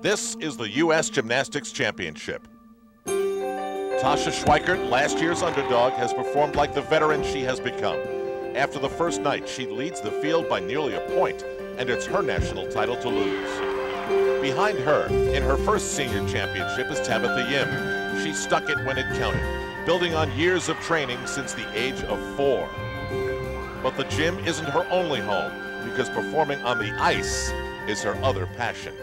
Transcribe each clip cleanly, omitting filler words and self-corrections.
This is the U.S. Gymnastics Championship. TASHA SCHWIKERT, last year's underdog, has performed like the veteran she has become. After the first night, she leads the field by nearly a point, and it's her national title to lose. Behind her, in her first senior championship, is TABITHA Yim. She stuck it when it counted, building on years of training since the age of 4. But the gym isn't her only home, because performing on the ice is her other passion.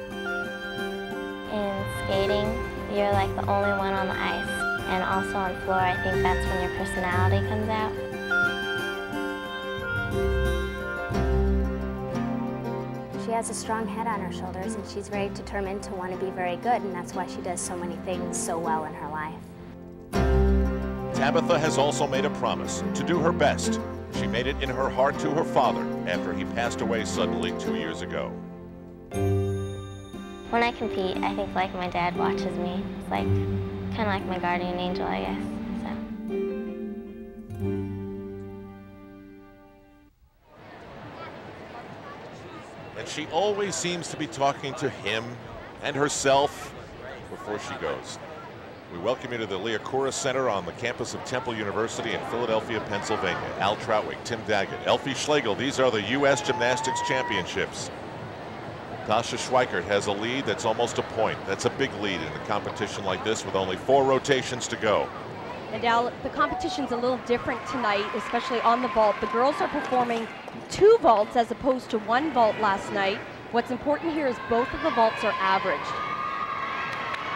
In skating, you're like the only one on the ice. And also on floor, I think that's when your personality comes out. She has a strong head on her shoulders, and she's very determined to want to be very good, and that's why she does so many things so well in her life. TABITHA has also made a promise to do her best. She made it in her heart to her father after he passed away suddenly 2 years ago. When I compete, I think like my dad watches me. It's like kind of like my guardian angel, I guess. So. And she always seems to be talking to him and herself before she goes. We welcome you to the Liacouras Center on the campus of Temple University in Philadelphia, Pennsylvania. Al Troutwig, Tim Daggett, Elfie Schlegel, these are the U.S. Gymnastics Championships. TASHA SCHWIKERT has a lead that's almost a point. That's a big lead in a competition like this with only 4 rotations to go. And Al, the competition's a little different tonight, especially on the vault. The girls are performing 2 vaults as opposed to 1 vault last night. What's important here is both of the vaults are averaged.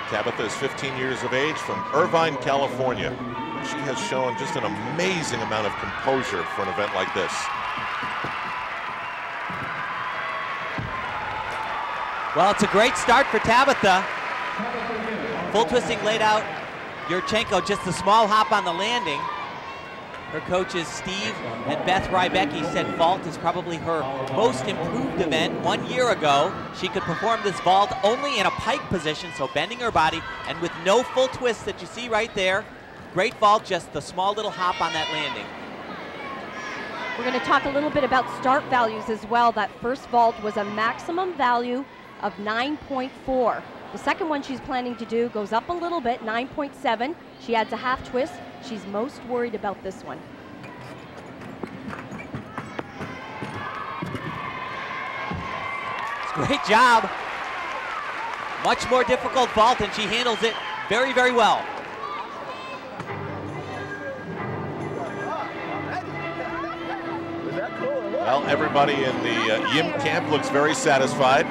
TABITHA is 15 years of age from Irvine, California. She has shown just an amazing amount of composure for an event like this. Well, it's a great start for TABITHA. Full twisting laid out. Yurchenko just a small hop on the landing. Her coaches Steve and Beth Rybecki said vault is probably her most improved event. 1 year ago, she could perform this vault only in a pike position, so bending her body, and with no full twist that you see right there. Great vault, just the small little hop on that landing. We're going to talk a little bit about start values as well. That first vault was a maximum value of 9.4. The second one she's planning to do goes up a little bit, 9.7. She adds a half twist. She's most worried about this one. It's a great job. Much more difficult vault, and she handles it very, very well. Well, everybody in the Yim camp looks very satisfied.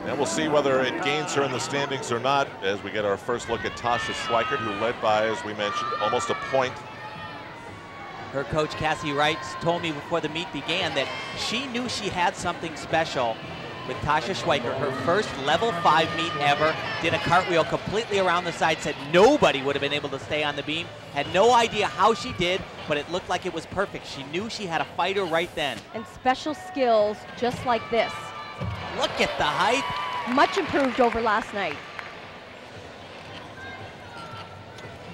And we'll see whether it gains her in the standings or not as we get our first look at TASHA SCHWIKERT, who led by, as we mentioned, almost a point. Her coach, Cassie Wright, told me before the meet began that she knew she had something special with TASHA SCHWIKERT. Her first level 5 meet ever, did a cartwheel completely around the side, said nobody would have been able to stay on the beam. Had no idea how she did, but it looked like it was perfect. She knew she had a fighter right then. And special skills just like this. Look at the height. Much improved over last night.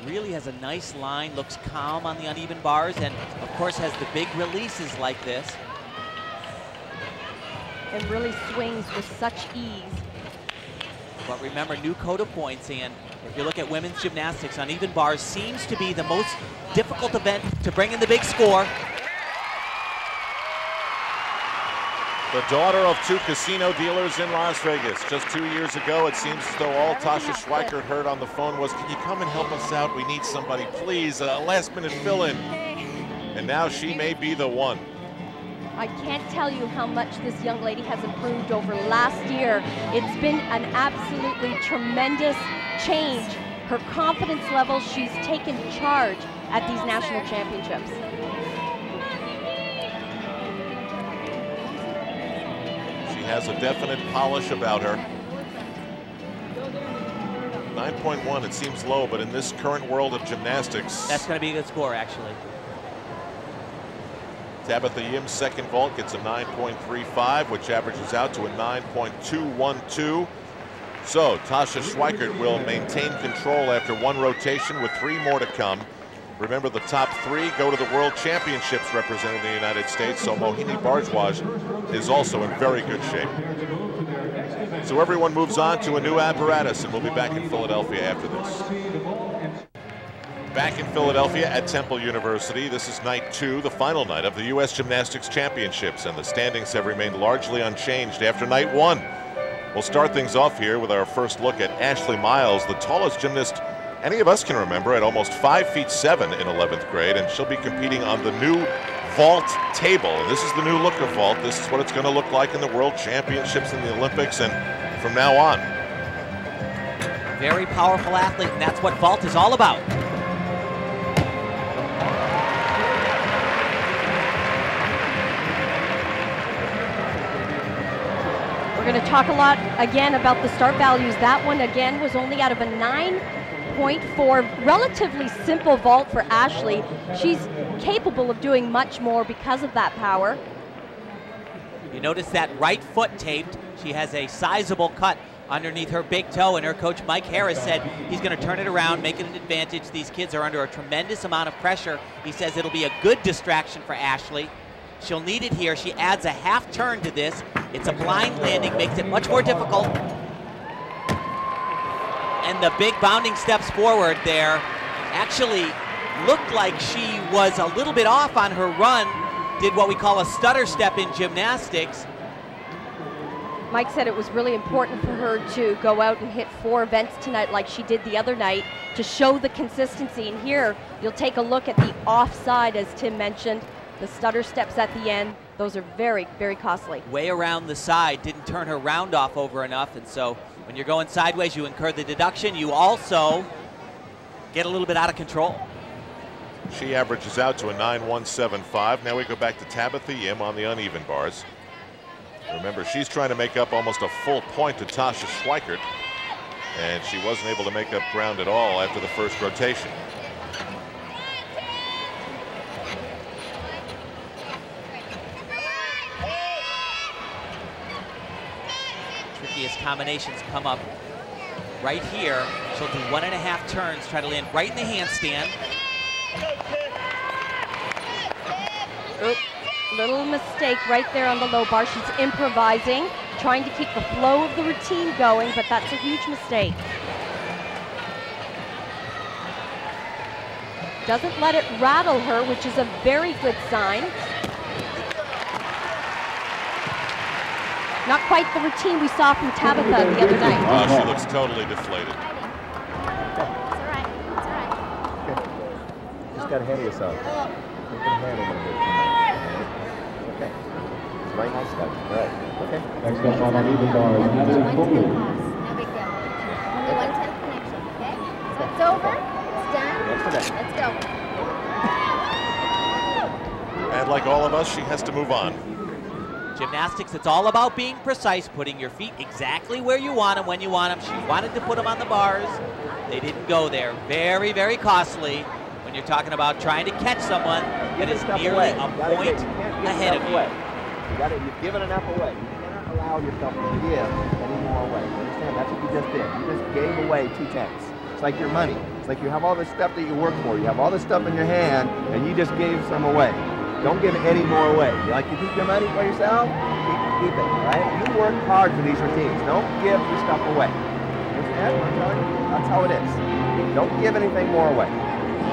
Really has a nice line, looks calm on the uneven bars, and of course has the big releases like this. And really swings with such ease. But remember, new code of points, and if you look at women's gymnastics, uneven bars seems to be the most difficult event to bring in the big score. The daughter of 2 casino dealers in Las Vegas. Just 2 years ago, it seems as though all TASHA SCHWIKERT heard on the phone was, "Can you come and help us out? We need somebody, please, a last-minute fill-in." And now she may be the one. I can't tell you how much this young lady has improved over last year. It's been an absolutely tremendous change. Her confidence level, she's taken charge at these national championships. Has a definite polish about her. 9.1, it seems low, but in this current world of gymnastics, that's going to be a good score, actually. TABITHA Yim's second vault gets a 9.35, which averages out to a 9.212. So TASHA SCHWIKERT will maintain control after 1 rotation with 3 more to come. Remember, the top 3 go to the World Championships representing the United States, so MOHINI BHARDWAJ is also in very good shape. So everyone moves on to a new apparatus, and we'll be back in Philadelphia after this. Back in Philadelphia at Temple University, this is night 2, the final night of the U.S. Gymnastics Championships, and the standings have remained largely unchanged after night 1. We'll start things off here with our first look at Ashley Miles, the tallest gymnast any of us can remember, at almost 5'7" in 11th grade, and she'll be competing on the new vault table. And this is the new look of vault. This is what it's going to look like in the World Championships and the Olympics, and from now on. Very powerful athlete, and that's what vault is all about. We're going to talk a lot again about the start values. That one again was only out of a 9.4, relatively simple vault for Ashley. She's capable of doing much more because of that power. You notice that right foot taped. She has a sizable cut underneath her big toe, and her coach Mike Harris said he's going to turn it around, make it an advantage. These kids are under a tremendous amount of pressure. He says it'll be a good distraction for Ashley. She'll need it here. She adds a half turn to this. It's a blind landing, makes it much more difficult. And the big bounding steps forward there actually looked like she was a little bit off on her run, did what we call a stutter step in gymnastics. Mike said it was really important for her to go out and hit 4 events tonight like she did the other night to show the consistency. And here, you'll take a look at the offside, as Tim mentioned, the stutter steps at the end. Those are very, very costly. Way around the side, didn't turn her round off over enough, and so when you're going sideways, you incur the deduction. You also get a little bit out of control. She averages out to a 9.175. Now we go back to Tabitha Yim on the uneven bars. Remember, she's trying to make up almost a full point to TASHA SCHWIKERT, and she wasn't able to make up ground at all after the first rotation. Trickiest combinations come up right here. She'll do 1.5 turns, try to land right in the handstand. Oop, little mistake right there on the low bar. She's improvising, trying to keep the flow of the routine going, but that's a huge mistake. Doesn't let it rattle her, which is a very good sign. Not quite the routine we saw from Tabitha the other night. Oh, she looks totally deflated. It's all right. It's all right. Okay. Just got ahead of yourself. You can handle a little bit tonight. Okay. It's a very nice stuff. All right. Okay. Next up on uneven bars, Madison No big deal. Only 1/10 connection, okay? So it's over. It's done. Let's go. And like all of us, she has to move on. Gymnastics, it's all about being precise, putting your feet exactly where you want them, when you want them. She wanted to put them on the bars. They didn't go there. Very, very costly when you're talking about trying to catch someone that is nearly a point ahead of you. You've given enough away. You cannot allow yourself to give any more away. You understand? That's what you just did. You just gave away 2/10. It's like your money. It's like you have all this stuff that you work for. You have all this stuff in your hand, and you just gave some away. Don't give any more away. You like to keep your money for yourself? Keep it, all right? You work hard for these routines. Don't give your stuff away. Understand what I'm telling you? That's how it is. Don't give anything more away.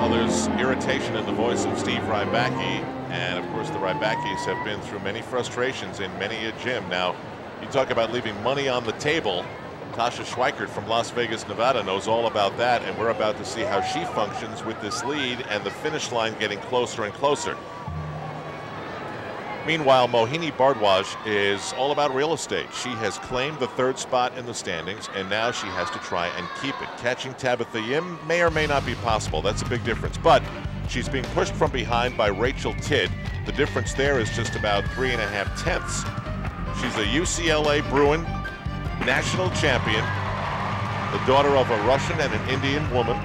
Well, there's irritation in the voice of Steve Rybacki, and of course the Rybackis have been through many frustrations in many a gym. Now, you talk about leaving money on the table. TASHA SCHWIKERT from Las Vegas, Nevada knows all about that, and we're about to see how she functions with this lead and the finish line getting closer and closer. Meanwhile, MOHINI BHARDWAJ is all about real estate. She has claimed the 3rd spot in the standings, and now she has to try and keep it. Catching Tabitha Yim may or may not be possible. That's a big difference. But she's being pushed from behind by Rachel Tidd. The difference there is just about 3.5 tenths. She's a UCLA Bruin national champion, the daughter of a Russian and an Indian woman,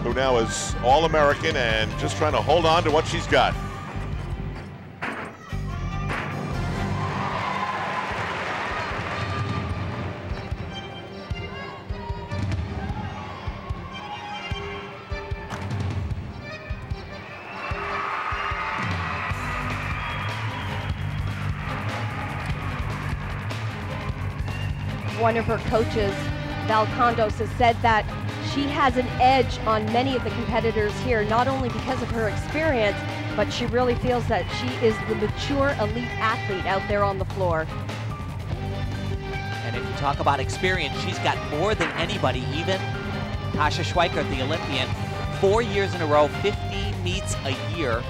who now is All-American and just trying to hold on to what she's got. one of her coaches, Val Condos, has said that she has an edge on many of the competitors here, not only because of her experience, but she really feels that she is the mature elite athlete out there on the floor. And if you talk about experience, she's got more than anybody, even TASHA SCHWIKERT, the Olympian, 4 years in a row, 15 meets a year.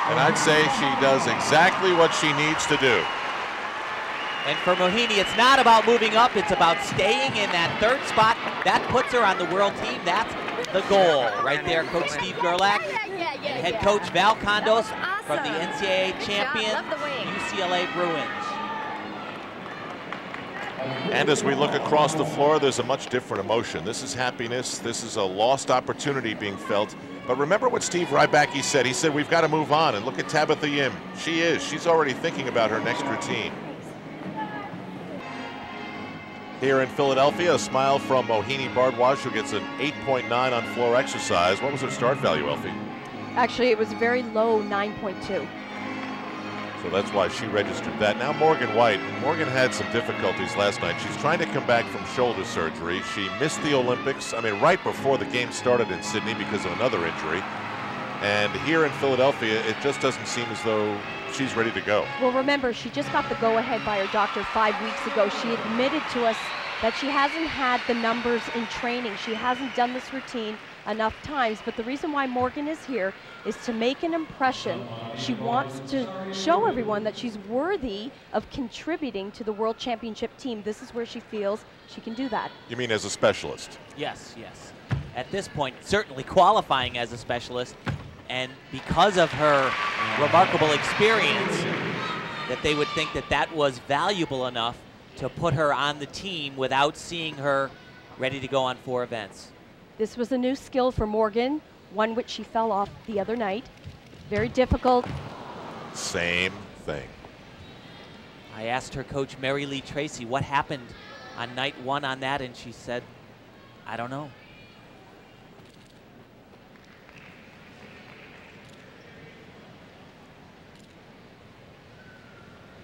And I'd say she does exactly what she needs to do. And for Mohini, it's not about moving up, it's about staying in that third spot. That puts her on the world team. That's the goal right there. Coach Steve Gerlach, head coach Val Condos from the NCAA champion UCLA Bruins. And as we look across the floor, there's a much different emotion. This is happiness. This is a lost opportunity being felt. But remember what Steve Rybacki said. He said, we've got to move on. And look at Tabitha Yim. She's already thinking about her next routine. Here in Philadelphia, a smile from Mohini Bhardwaj, who gets an 8.9 on floor exercise. What was her start value, Elfie? Actually, it was a very low 9.2. So that's why she registered that. Now Morgan White. Morgan had some difficulties last night. She's trying to come back from shoulder surgery. She missed the Olympics, right before the game started in Sydney because of another injury. And here in Philadelphia, it just doesn't seem as though she's ready to go. Well, remember, she just got the go-ahead by her doctor 5 weeks ago. She admitted to us that she hasn't had the numbers in training. She hasn't done this routine enough times, but the reason why Morgan is here is to make an impression. She wants to show everyone that she's worthy of contributing to the World Championship team. This is where she feels she can do that. You mean as a specialist? Yes, yes. At this point, certainly qualifying as a specialist, and because of her remarkable experience, that they would think that that was valuable enough to put her on the team without seeing her ready to go on 4 events. This was a new skill for Morgan, one which she fell off the other night. Very difficult. Same thing. I asked her coach, Mary Lee Tracy, what happened on night 1 on that, and she said, I don't know.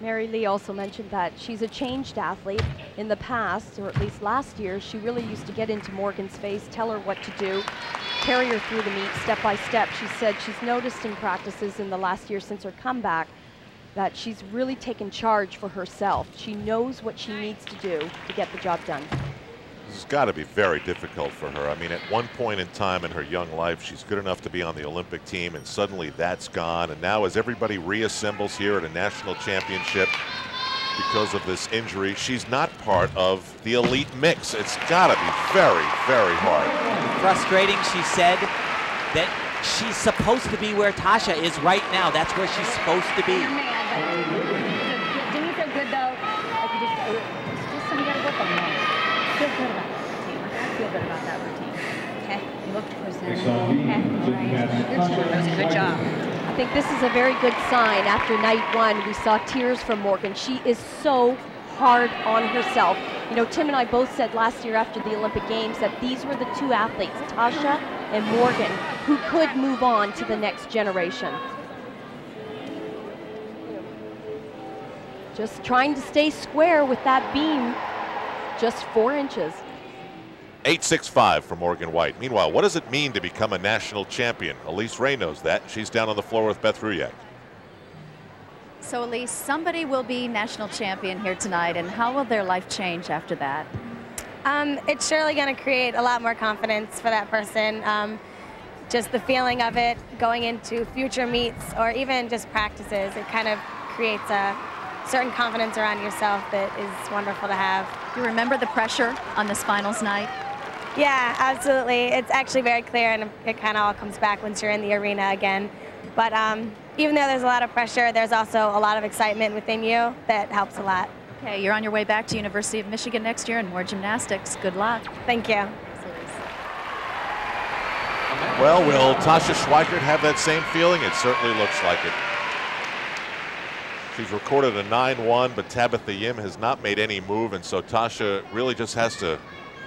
Mary Lee also mentioned that she's a changed athlete. In the past, or at least last year, she really used to get into Morgan's face, tell her what to do, carry her through the meet step by step. She said she's noticed in practices in the last year since her comeback that she's really taken charge for herself. She knows what she needs to do to get the job done. This has got to be very difficult for her. At one point in time in her young life, she's good enough to be on the Olympic team, and suddenly that's gone. And now as everybody reassembles here at a national championship because of this injury, she's not part of the elite mix. It's got to be very, very hard. Frustrating, she said, that she's supposed to be where TASHA is right now. That's where she's supposed to be. Didn't you feel good, though? Like you just something you got to work on that. Feel good about that routine. I feel good about that routine. Okay, you looked presented. Okay, right. That was a good job. I think this is a very good sign. After night 1, we saw tears from Morgan. She is so hard on herself. You know, Tim and I both said last year after the Olympic Games that these were the 2 athletes, TASHA and Morgan, who could move on to the next generation. Just trying to stay square with that beam, just 4 inches. 8.65 for Morgan White. Meanwhile, what does it mean to become a national champion? Elise Ray knows that. She's down on the floor with Beth Ruyak. So, Elise, somebody will be national champion here tonight, and how will their life change after that? It's surely going to create a lot more confidence for that person. Just the feeling of it going into future meets or even just practices, it kind of creates a certain confidence around yourself that is wonderful to have. Do you remember the pressure on this finals night? Yeah, absolutely. It's actually very clear, and it kind of all comes back once you're in the arena again. But even though there's a lot of pressure, there's also a lot of excitement within you that helps a lot. Okay, you're on your way back to University of Michigan next year and more gymnastics. Good luck. Thank you. Well, will Tasha Schweikert have that same feeling? It certainly looks like it. She's recorded a 9-1, but Tabitha Yim has not made any move, and so Tasha really just has to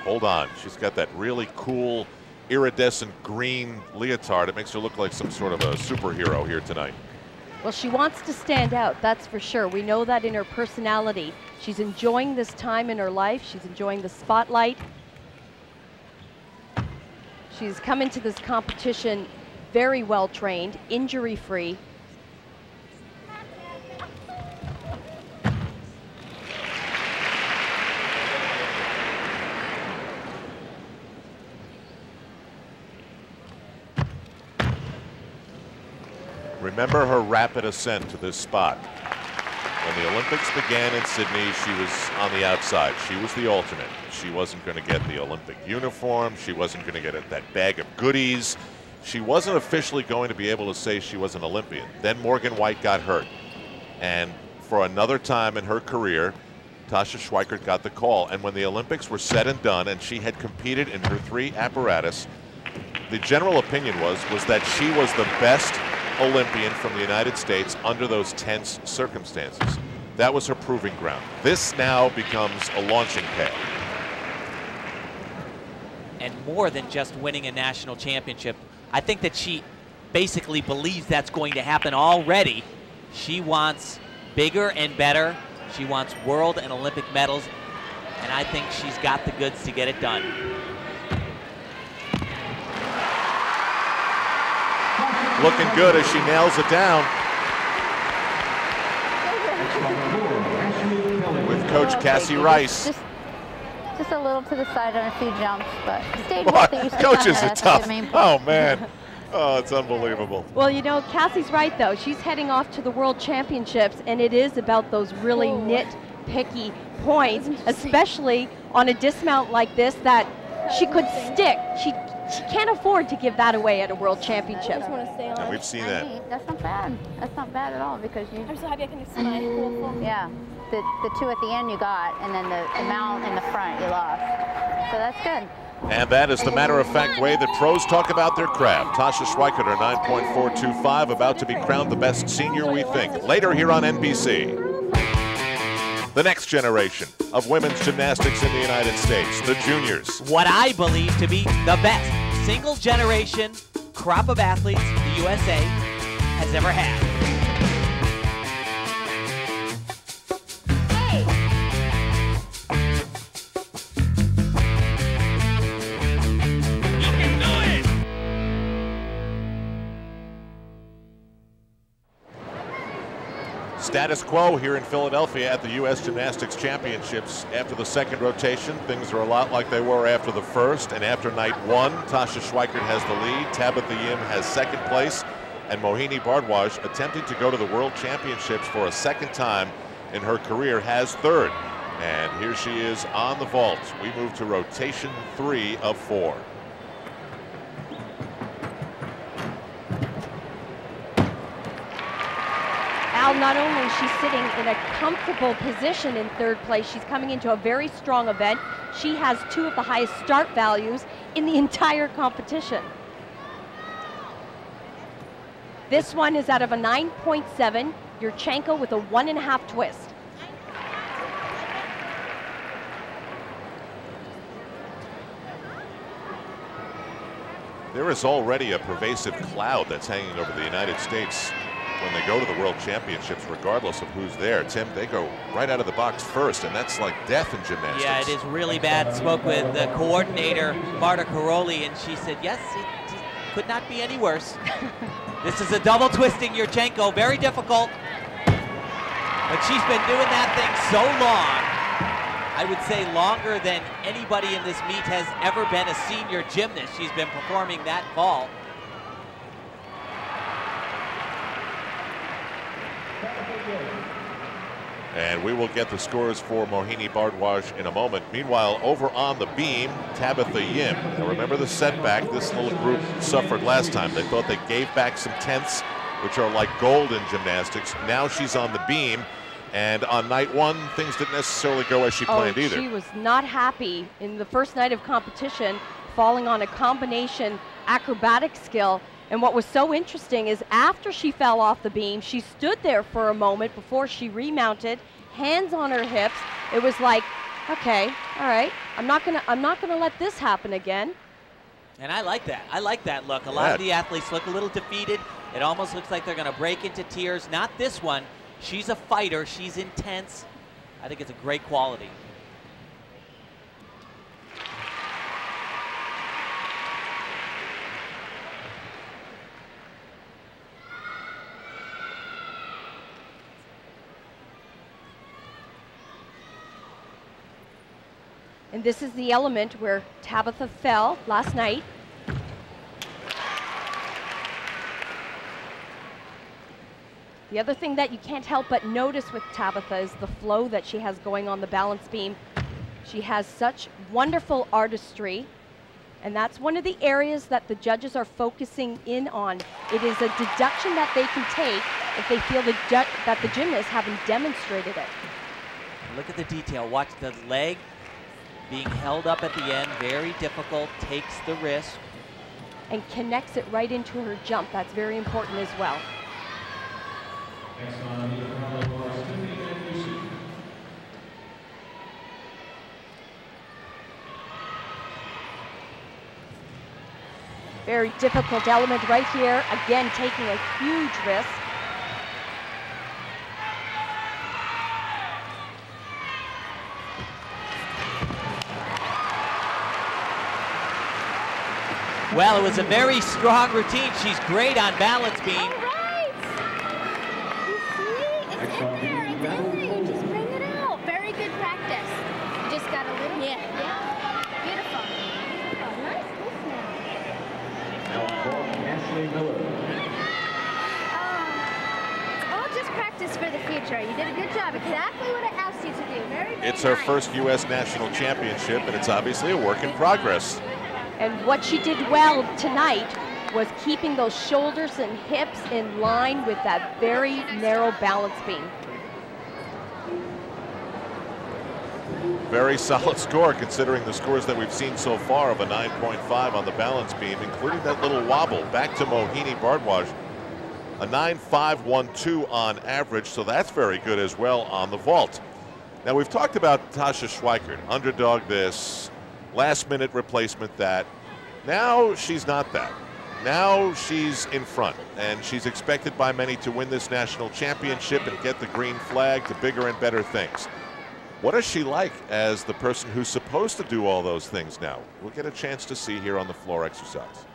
hold on. She's got that really cool iridescent green leotard. It makes her look like some sort of a superhero here tonight. Well, she wants to stand out, that's for sure. We know that in her personality. She's enjoying this time in her life. She's enjoying the spotlight. She's come into this competition very well trained, injury-free. Remember her rapid ascent to this spot. When the Olympics began in Sydney, she was on the outside. She was the alternate. She wasn't going to get the Olympic uniform. She wasn't going to get that bag of goodies. She wasn't officially going to be able to say she was an Olympian. Then Morgan White got hurt. And for another time in her career, Tasha Schweikert got the call. And when the Olympics were said and done and she had competed in her 3 apparatus, the general opinion was that she was the best Olympian from the United States under those tense circumstances. That was her proving ground. This now becomes a launching pad. And more than just winning a national championship, I think that she basically believes that's going to happen already. She wants bigger and better. She wants world and Olympic medals, and I think she's got the goods to get it done. Looking good as she nails it down. With Coach Cassie Rice. Just a little to the side on a few jumps, but stayed with it. Coaches are tough. Oh, man. Oh, it's unbelievable. Well, you know, Cassie's right, though. She's heading off to the World Championships, and it is about those really nitpicky points, especially on a dismount like this that she could stick. She can't afford to give that away at a World Championship. And we've seen that. That's not bad. That's not bad at all because you. I'm so happy I can see mine. Yeah, the 2 at the end you got, and then the amount in the front you lost. So that's good. And that is the matter-of-fact way that pros talk about their craft. Tasha Schweikert, her 9.425, about to be crowned the best senior, we think. Later here on NBC. The next generation of women's gymnastics in the United States, the juniors. What I believe to be the best single generation crop of athletes the USA has ever had. Status quo here in Philadelphia at the U.S. Gymnastics Championships. After the second rotation, things are a lot like they were after the first. And after night 1, Tasha Schweikert has the lead, Tabitha Yim has second place, and Mohini Bhardwaj, attempting to go to the World Championships for a second time in her career, has third. And here she is on the vault. We move to rotation 3 of 4. Not only is she sitting in a comfortable position in third place, she's coming into a very strong event. She has 2 of the highest start values in the entire competition. This one is out of a 9.7, Yurchenko with a 1.5 twist. There is already a pervasive cloud that's hanging over the United States when they go to the World Championships, regardless of who's there. Tim, they go right out of the box first, and that's like death in gymnastics. Yeah, it is really bad. Spoke with the coordinator, Marta Caroli, and she said, yes, it could not be any worse. This is a double twisting Yurchenko, very difficult. But she's been doing that thing so long. I would say longer than anybody in this meet has ever been a senior gymnast. She's been performing that vault. And we will get the scores for Mohini Bhardwaj in a moment. Meanwhile, over on the beam, Tabitha Yim. Now remember the setback this little group suffered last time. They thought they gave back some tenths, which are like gold in gymnastics. Now she's on the beam, And on night one, things didn't necessarily go as she planned either. She was not happy in the first night of competition, falling on a combination acrobatic skill. And what was so interesting is after she fell off the beam, she stood there for a moment before she remounted, hands on her hips. It was like, okay, all right, I'm not gonna let this happen again. And I like that. I like that look. A lot of the athletes look a little defeated. It almost looks like they're going to break into tears. Not this one. She's a fighter. She's intense. I think it's a great quality. And this is the element where Tabitha fell last night. The other thing that you can't help but notice with Tabitha is the flow that she has going on the balance beam. She has such wonderful artistry, and that's one of the areas that the judges are focusing in on. It is a deduction that they can take if they feel that the gymnasts haven't demonstrated it. Look at the detail. Watch the leg being held up at the end, very difficult, takes the risk. And connects it right into her jump. That's very important as well. Very difficult element right here. Again, taking a huge risk. Well, it was a very strong routine. She's great on balance beam. All right. You see? It's in there. It's in there. You just bring it out. Very good practice. You just got a little bit. Yeah. Beautiful. Beautiful. Nice move now. It's all just practice for the future. You did a good job. Exactly what I asked you to do. Very, very It's her nice. first U.S. National Championship, and it's obviously a work in progress. And what she did well tonight was keeping those shoulders and hips in line with that very narrow balance beam. Very solid score considering the scores that we've seen so far of a 9.5 on the balance beam, including that little wobble back to MOHINI BHARDWAJ. A 9.512 on average, so that's very good as well on the vault. Now we've talked about TASHA SCHWIKERT, underdog this, last-minute replacement that. Now she's not that. Now she's in front, and she's expected by many to win this national championship and get the green flag to bigger and better things. What is she like as the person who's supposed to do all those things now? We'll get a chance to see here on the floor exercise.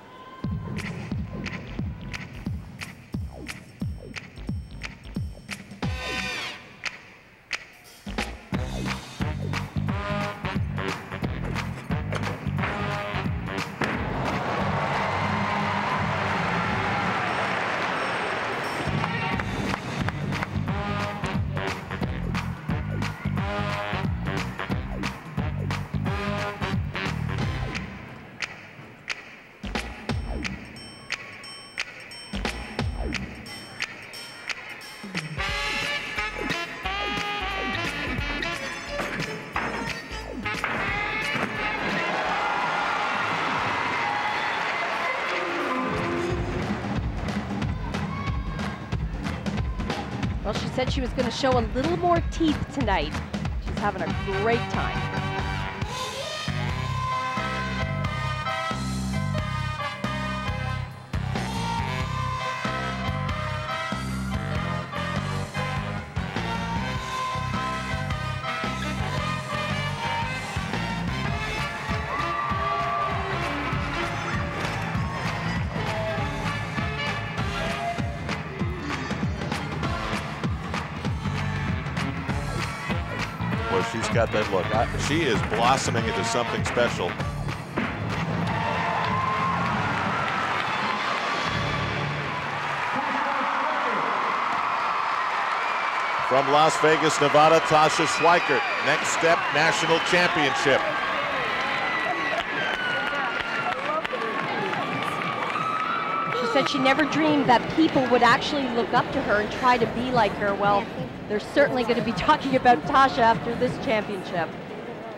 Well, she said she was going to show a little more teeth tonight. She's having a great time. Well, she's got that look. She is blossoming into something special. From Las Vegas, Nevada, TASHA SCHWIKERT. Next step, national championship. She's said she never dreamed that people would actually look up to her and try to be like her. Well, they're certainly going to be talking about Tasha after this championship.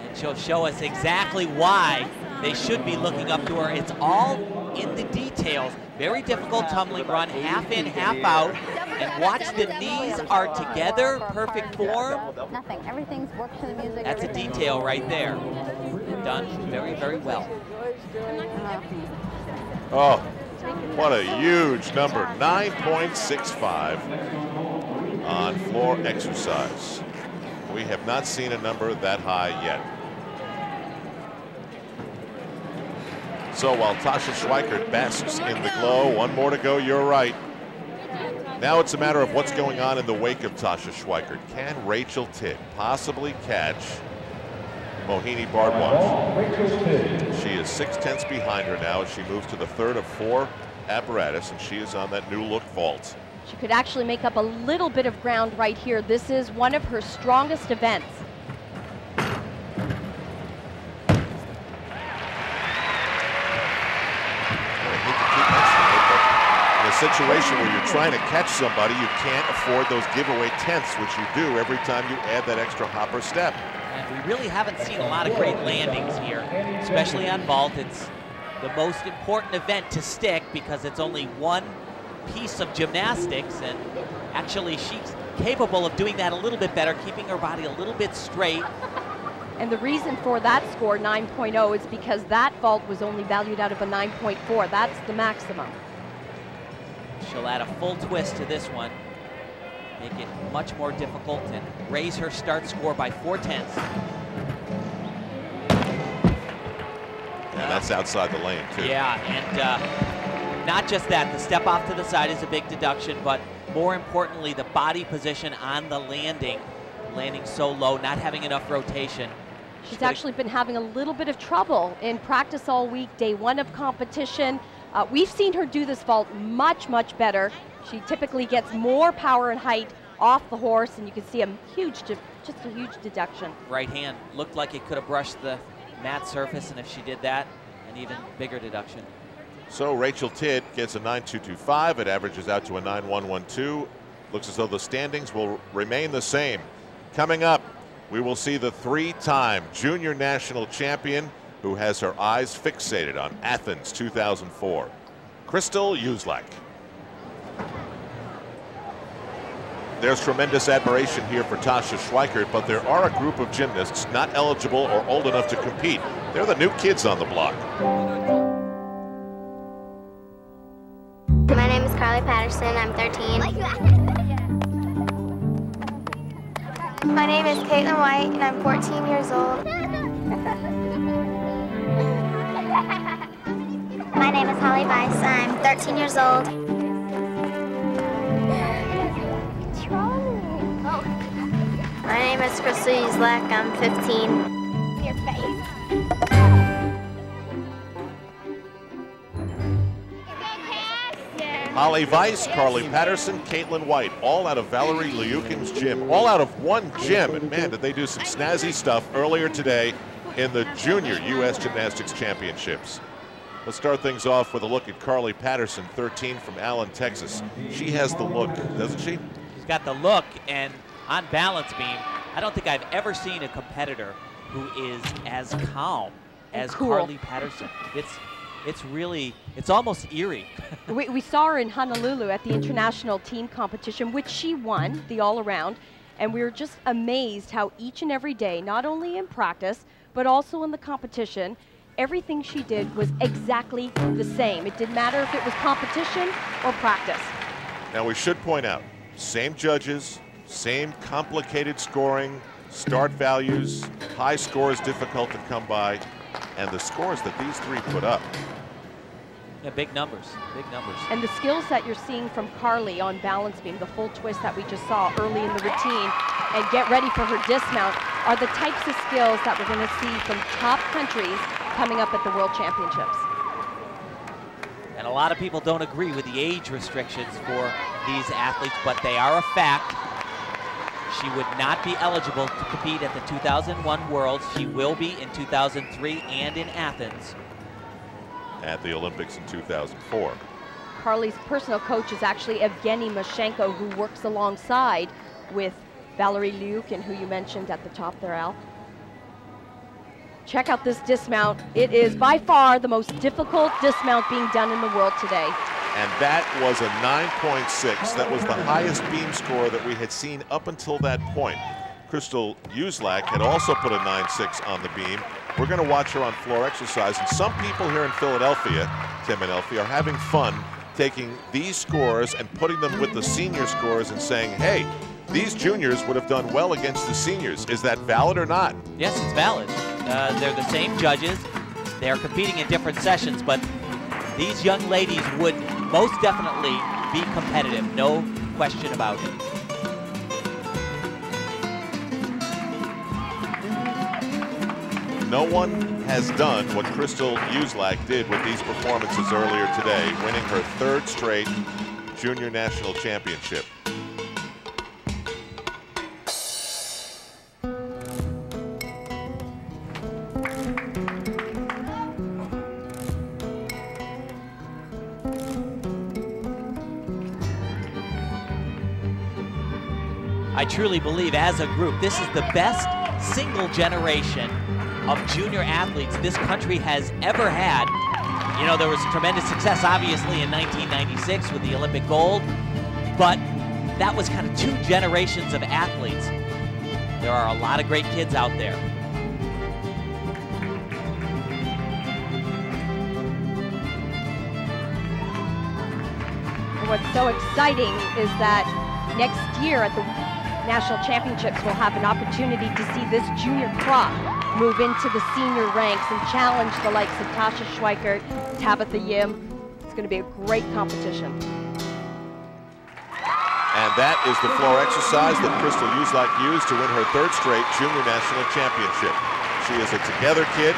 And she'll show us exactly why they should be looking up to her. It's all in the details. Very difficult tumbling run, half in, half out. And watch, the knees are together, perfect form. Nothing, everything's worked to the music. That's a detail right there. And done very, very well. Oh, what a huge number, 9.65 on floor exercise. We have not seen a number that high yet. So while Tasha Schweikert basks in the glow, one more to go, you're right. Now it's a matter of what's going on in the wake of Tasha Schweikert. Can Rachel Tidd possibly catch MOHINI BHARDWAJ? She is 6/10 behind her now as she moves to the third of 4 apparatus, and she is on that new look vault. She could actually make up a little bit of ground right here. This is one of her strongest events. Situation where you're trying to catch somebody, you can't afford those giveaway tenths, which you do every time you add that extra hopper step. And we really haven't seen a lot of great landings here, especially on vault. It's the most important event to stick because it's only one piece of gymnastics, and actually she's capable of doing that a little bit better, keeping her body a little bit straight. And the reason for that score, 9.0, is because that vault was only valued out of a 9.4. That's the maximum. She'll add a full twist to this one, make it much more difficult, and raise her start score by 4/10. And that's outside the lane, too. Yeah, and not just that, the step off to the side is a big deduction, but more importantly, the body position on the landing so low, not having enough rotation. She's actually been having a little bit of trouble in practice all week, day 1 of competition. We've seen her do this vault much, much better. She typically gets more power and height off the horse, and you can see a huge, just a huge deduction. Right hand looked like it could have brushed the mat surface, and if she did that, an even bigger deduction. So Rachel Tidd gets a 9.225. It averages out to a 9.112. Looks as though the standings will remain the same. Coming up, we will see the 3-time junior national champion who has her eyes fixated on Athens 2004, Crystal Uslak. There's tremendous admiration here for Tasha Schweikert, but there are a group of gymnasts not eligible or old enough to compete. They're the new kids on the block. My name is Carly Patterson. I'm 13. My name is Caitlin White, and I'm 14 years old. My name is Holly Weiss. I'm 13 years old. What's wrong? Oh. My name is Crystal Uslak. I'm 15. Your face. Holly Weiss, Carly Patterson, Caitlin White, all out of Valerie Liukin's gym, all out of one gym. And man, did they do some snazzy stuff earlier today in the Junior U.S. Gymnastics Championships. Let's start things off with a look at Carly Patterson, 13 from Allen, Texas. She has the look, doesn't she? She's got the look, and on balance beam, I don't think I've ever seen a competitor who is as calm as cool. Carly Patterson. It's really, it's almost eerie. we saw her in Honolulu at the international team competition, which she won, the all-around, and we were just amazed how each and every day, not only in practice, but also in the competition, everything she did was exactly the same. It didn't matter if it was competition or practice. Now we should point out, same judges, same complicated scoring, start values, high scores difficult to come by, and the scores that these three put up. Yeah, big numbers, big numbers. And the skills that you're seeing from Carly on balance beam, the full twist that we just saw early in the routine, and get ready for her dismount, are the types of skills that we're going to see from top countries coming up at the World Championships. And a lot of people don't agree with the age restrictions for these athletes, but they are a fact. She would not be eligible to compete at the 2001 Worlds. She will be in 2003 and in Athens. At the Olympics in 2004. Carly's personal coach is actually Evgeny Mashenko, who works alongside with Valerie Liacouras, who you mentioned at the top there, Al. Check out this dismount. It is by far the most difficult dismount being done in the world today. And that was a 9.6. That was the highest beam score that we had seen up until that point. Crystal Uzlak had also put a 9.6 on the beam. We're going to watch her on floor exercise, and some people here in Philadelphia, Tim and Elfie, are having fun taking these scores and putting them with the senior scores and saying, hey, these juniors would have done well against the seniors. Is that valid or not? Yes, it's valid. They're the same judges. They're competing in different sessions, but these young ladies would most definitely be competitive, no question about it. No one has done what Crystal Uzlak did with these performances earlier today, winning her 3rd straight junior national championship. I truly believe as a group, this is the best single generation of junior athletes this country has ever had. You know, there was tremendous success, obviously, in 1996 with the Olympic gold, but that was kind of 2 generations of athletes. There are a lot of great kids out there. What's so exciting is that next year at the National Championships, we'll have an opportunity to see this junior crop move into the senior ranks and challenge the likes of TASHA, SCHWIKERT, TABITHA YIM. It's going to be a great competition. And that is the floor exercise that Crystal Uzlak used to win her 3rd straight junior national championship. She is a together kid,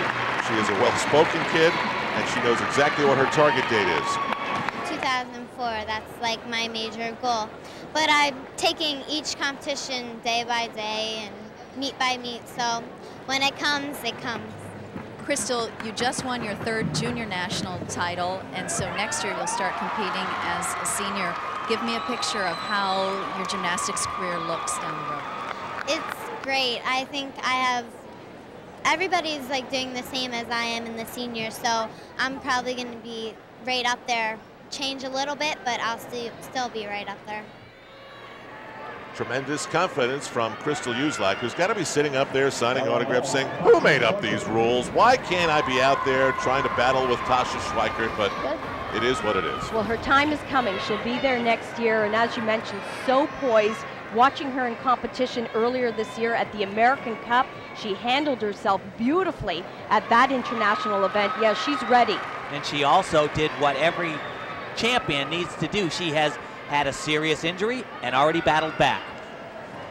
she is a well-spoken kid, and she knows exactly what her target date is. 2004, that's like my major goal. But I'm taking each competition day by day and meet by meet, so when it comes, it comes. Crystal, you just won your 3rd junior national title, and so next year you'll start competing as a senior. Give me a picture of how your gymnastics career looks down the road. It's great. I think everybody's like doing the same as I am in the seniors, so I'm probably going to be right up there. Change a little bit, but I'll still be right up there. Tremendous confidence from Crystal Uzlak, who's got to be sitting up there signing autographs saying, who made up these rules? Why can't I be out there trying to battle with TASHA SCHWIKERT? But it is what it is. Well, her time is coming. She'll be there next year, and as you mentioned, so poised. Watching her in competition earlier this year at the American Cup, she handled herself beautifully at that international event. Yeah, she's ready. And she also did what every champion needs to do. She has had a serious injury and already battled back.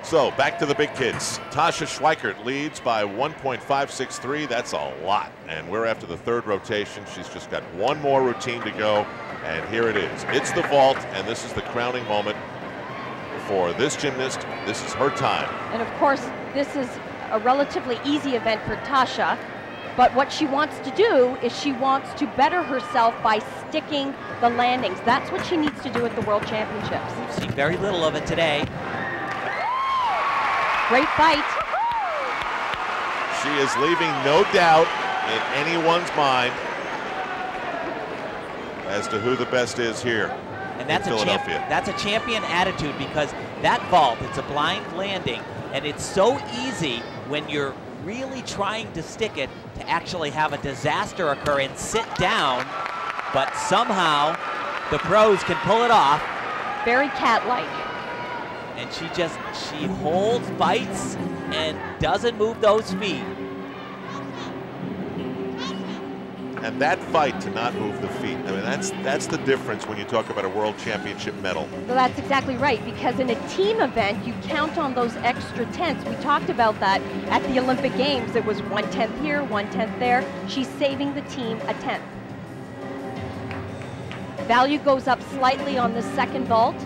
So back to the big kids. TASHA SCHWIKERT leads by 1.563. That's a lot. And we're after the 3rd rotation. She's just got one more routine to go. And here it is. It's the vault, and this is the crowning moment for this gymnast. This is her time. And of course, this is a relatively easy event for TASHA. But what she wants to do is she wants to better herself by sticking the landings. That's what she needs to do at the World Championships. We've seen very little of it today. Great fight. She is leaving no doubt in anyone's mind as to who the best is here and that's in Philadelphia. That's a champion attitude, because that vault, it's a blind landing, and it's so easy when you're really trying to stick it to actually have a disaster occur and sit down, but somehow the pros can pull it off. Very cat-like. And she holds, fights, and doesn't move those feet. And that fight to not move the feet, I mean, that's the difference when you talk about a world championship medal. Well, that's exactly right, because in a team event, you count on those extra tenths. We talked about that at the Olympic Games. It was 1/10 here, 1/10 there. She's saving the team a 10th. Value goes up slightly on the 2nd vault.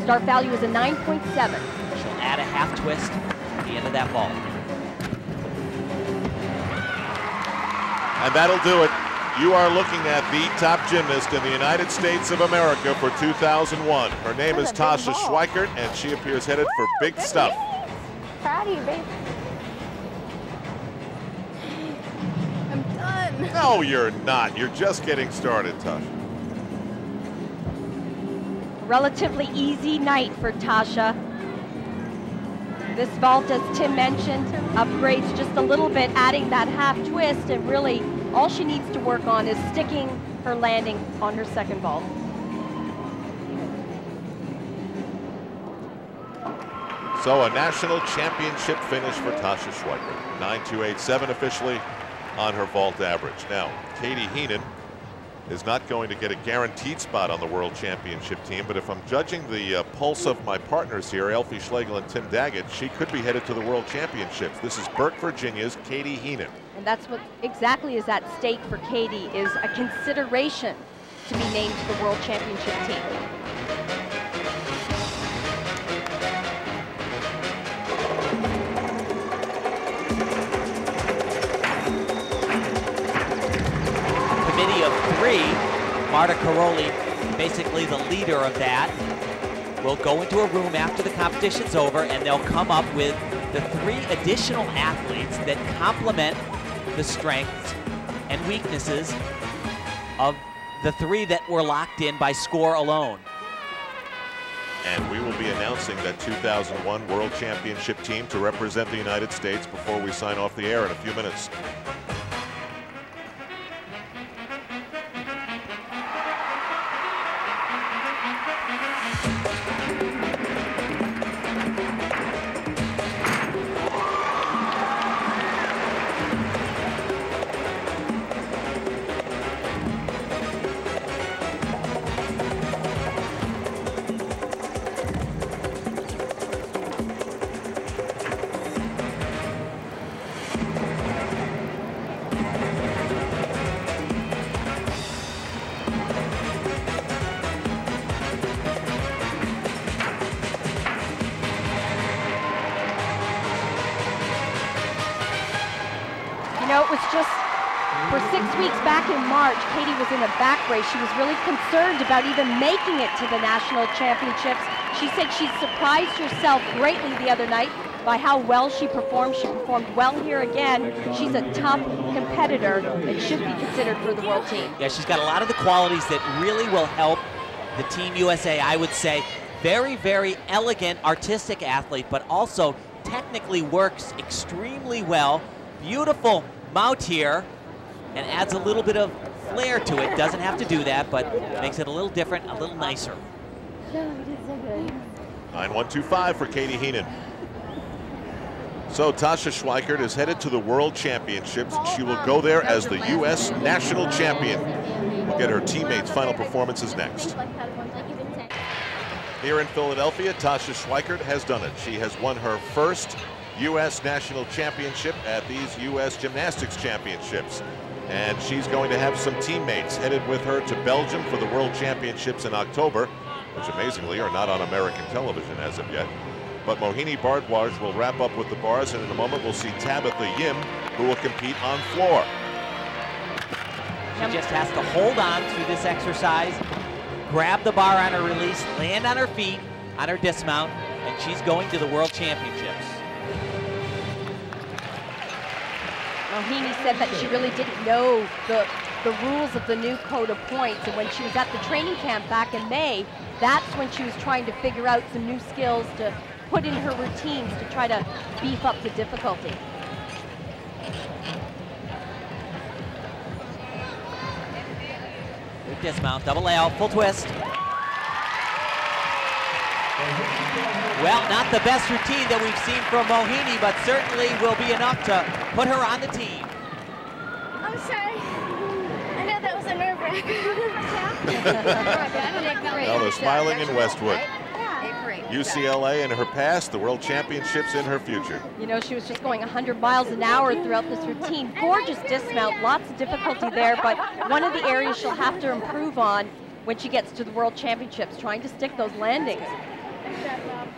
Start value is a 9.7. She'll add a half twist at the end of that vault. And that'll do it. You are looking at the top gymnast in the United States of America for 2001. Her name is TASHA SCHWIKERT, and she appears headed for big stuff. Proud of you, babe. I'm done. No, you're not. You're just getting started, Tasha. Relatively easy night for Tasha. This vault, as Tim mentioned, upgrades just a little bit, adding that half twist, and really all she needs to work on is sticking her landing on her second vault. So a national championship finish for TASHA SCHWIKERT. 9.287 officially on her vault average. Now, Katie Heenan is not going to get a guaranteed spot on the World Championship team, but if I'm judging the pulse of my partners here, Elfie Schlegel and Tim Daggett, she could be headed to the World Championships. This is Burke, Virginia's Katie Heenan. And that's what exactly is at stake for Katie, is a consideration to be named to the World Championship team. Committee of three, Marta Caroli, basically the leader of that, will go into a room after the competition's over, and they'll come up with the 3 additional athletes that complement the strengths and weaknesses of the 3 that were locked in by score alone. And we will be announcing that 2001 World Championship team to represent the United States before we sign off the air in a few minutes. It was just for 6 weeks back in March, Katie was in a back brace. She was really concerned about even making it to the national championships. She said she surprised herself greatly the other night by how well she performed. She performed well here again. She's a tough competitor and should be considered for the world team. Yeah, she's got a lot of the qualities that really will help the Team USA, I would say. Very, very elegant, artistic athlete, but also technically works extremely well. Beautiful mount here, and adds a little bit of flair to it. Doesn't have to do that, but makes it a little different, a little nicer. 9.125 for Katie Heenan. So TASHA SCHWIKERT is headed to the World Championships, and she will go there as the U.S. national champion. We'll get her teammates' final performances next. Here in Philadelphia, TASHA SCHWIKERT has done it. She has won her first U.S. national championship at these U.S. Gymnastics Championships. And she's going to have some teammates headed with her to Belgium for the World Championships in October, which amazingly are not on American television as of yet. But MOHINI BHARDWAJ will wrap up with the bars, and in a moment we'll see TABITHA YIM, who will compete on floor. She just has to hold on through this exercise, grab the bar on her release, land on her feet, on her dismount, and she's going to the World Championships. MOHINI said that she really didn't know the rules of the new code of points, and when she was at the training camp back in May, that's when she was trying to figure out some new skills to put in her routines to try to beef up the difficulty. Good dismount, double L, full twist. Well, not the best routine that we've seen from MOHINI, but certainly will be enough to put her on the team. I'm sorry. I know that was a nerve-wracking. Now they're smiling in Westwood. UCLA in her past, the World Championships in her future. You know, she was just going 100 miles an hour throughout this routine. Gorgeous dismount, lots of difficulty there, but one of the areas she'll have to improve on when she gets to the World Championships, trying to stick those landings.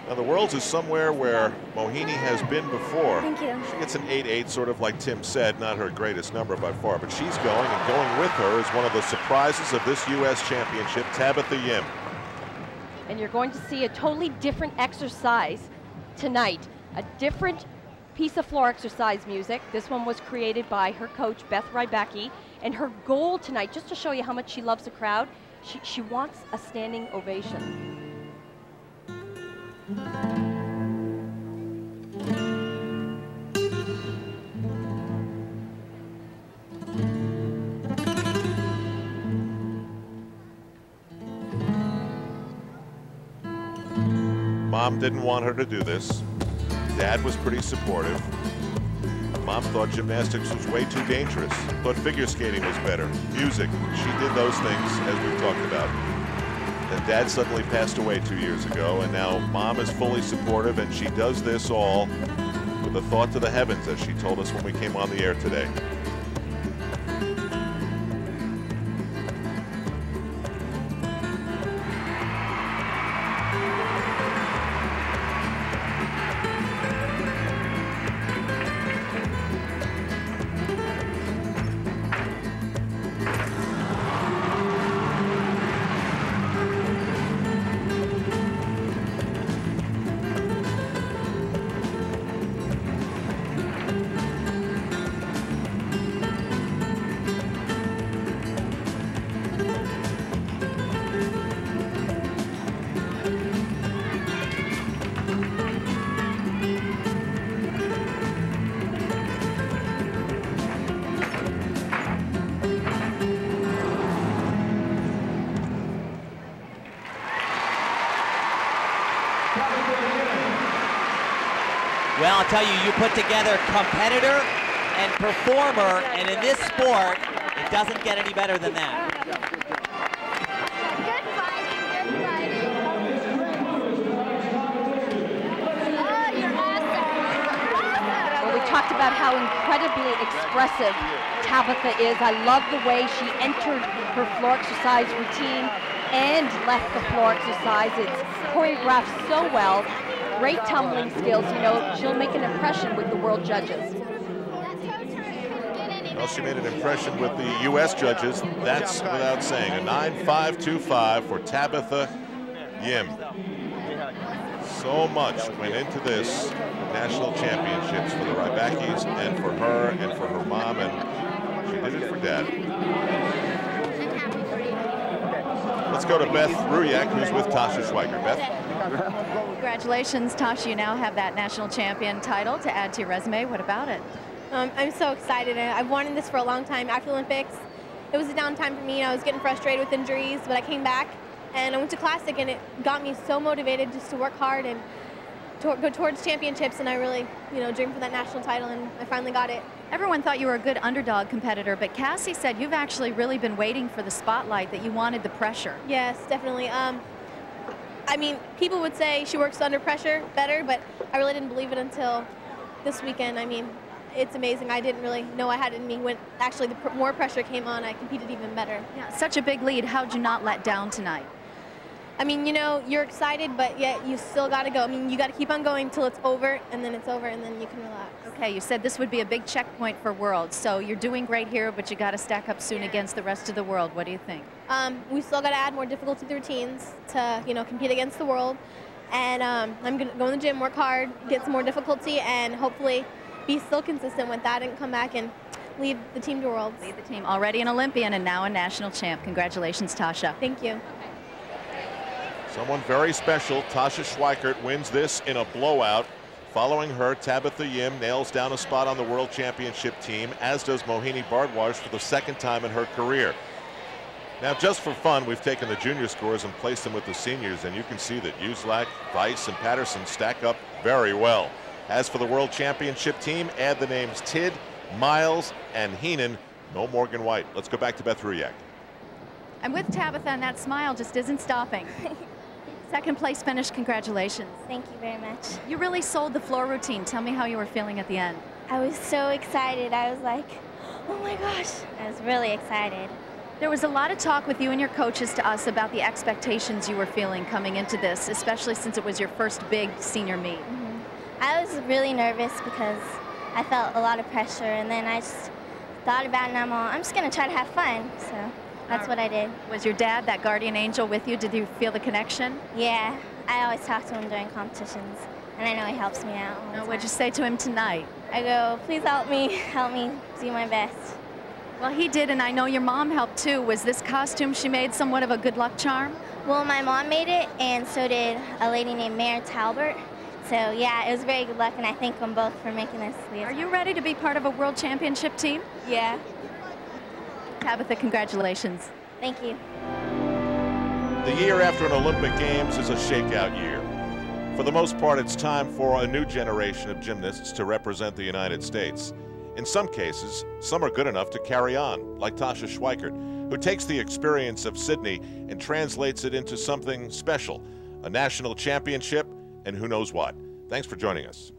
Now the Worlds is somewhere where Mohini has been before. Thank you. She gets an 8.8, sort of like Tim said, not her greatest number by far, but she's going, and going with her is one of the surprises of this U.S. Championship, Tabitha Yim. And you're going to see a totally different exercise tonight, a different piece of floor exercise music. This one was created by her coach, Beth Rybacki, and her goal tonight, just to show you how much she loves the crowd, she wants a standing ovation. Mom didn't want her to do this. Dad was pretty supportive. Mom thought gymnastics was way too dangerous, thought figure skating was better. Music, she did those things as we've talked about. Then Dad suddenly passed away 2 years ago, and now Mom is fully supportive, and she does this all with a thought to the heavens, as she told us when we came on the air today. Well, I'll tell you, you put together competitor and performer, and in this sport, it doesn't get any better than that. Good fighting, good fighting. Oh, you're awesome. Well, we talked about how incredibly expressive Tabitha is. I love the way she entered her floor exercise routine and left the floor exercise. It's choreographed so well. Great tumbling skills. You know, she'll make an impression with the world judges. Well, she made an impression with the U.S. judges. That's without saying. A 9.525 for Tabitha Yim. So much went into this national championships for the Rybackis and for her and for her mom, and she did it for Dad. Let's go to Beth Ruyak, who's with TASHA Schweikert. Beth? Congratulations, Tasha. You now have that national champion title to add to your resume. What about it? I'm so excited. I've wanted this for a long time. After the Olympics, it was a downtime for me. I was getting frustrated with injuries, but I came back and I went to Classic, and it got me so motivated just to work hard and go towards championships. And I really, dreamed for that national title, and I finally got it. Everyone thought you were a good underdog competitor, but Cassie said you've actually really been waiting for the spotlight, that you wanted the pressure. Yes, definitely. I mean, people would say she works under pressure better, but I really didn't believe it until this weekend. I mean, it's amazing. I didn't really know I had it in me. When actually the more pressure came on, I competed even better. Yeah, such a big lead. How'd you not let down tonight? I mean, you're excited, but yet you still got to go. I mean, you got to keep on going till it's over, and then it's over, and then you can relax. Okay, you said this would be a big checkpoint for Worlds, so you're doing great here, but you got to stack up soon against the rest of the world. What do you think? We still got to add more difficulty to the routines to, compete against the world. And I'm going to go in the gym, work hard, get some more difficulty, and hopefully be still consistent with that and come back and lead the team to Worlds. Lead the team. Already an Olympian and now a national champ. Congratulations, Tasha. Thank you. Someone very special. TASHA Schweikert wins this in a blowout. Following her, Tabitha Yim nails down a spot on the World Championship team, as does Mohini BHARDWAJ for the second time in her career. Now, just for fun, we've taken the junior scores and placed them with the seniors, and you can see that Uselak, Weiss, and Patterson stack up very well. As for the World Championship team, add the names Tid, Miles, and Heenan. No Morgan White. Let's go back to Beth Ruyak. I'm with Tabitha, and that smile just isn't stopping. Second place finish, congratulations. Thank you very much. You really sold the floor routine. Tell me how you were feeling at the end. I was so excited. I was like, oh my gosh. I was really excited. There was a lot of talk with you and your coaches to us about the expectations you were feeling coming into this, especially since it was your first big senior meet. I was really nervous because I felt a lot of pressure, and then I just thought about it, and I'm just going to try to have fun, so that's what I did. Was your dad that guardian angel with you? Did you feel the connection? Yeah, I always talk to him during competitions, and I know he helps me out. What'd you say to him tonight? I go, please help me do my best. Well, he did, and I know your mom helped too. Was this costume she made somewhat of a good luck charm? Well, my mom made it, and so did a lady named Mary Talbert. So yeah, it was very good luck, and I thank them both for making this. Are you ready to be part of a world championship team? Yeah. Tabitha, congratulations. Thank you. The year after an Olympic Games is a shakeout year. For the most part, it's time for a new generation of gymnasts to represent the United States. In some cases, some are good enough to carry on, like TASHA SCHWIKERT, who takes the experience of Sydney and translates it into something special, a national championship, and who knows what. Thanks for joining us.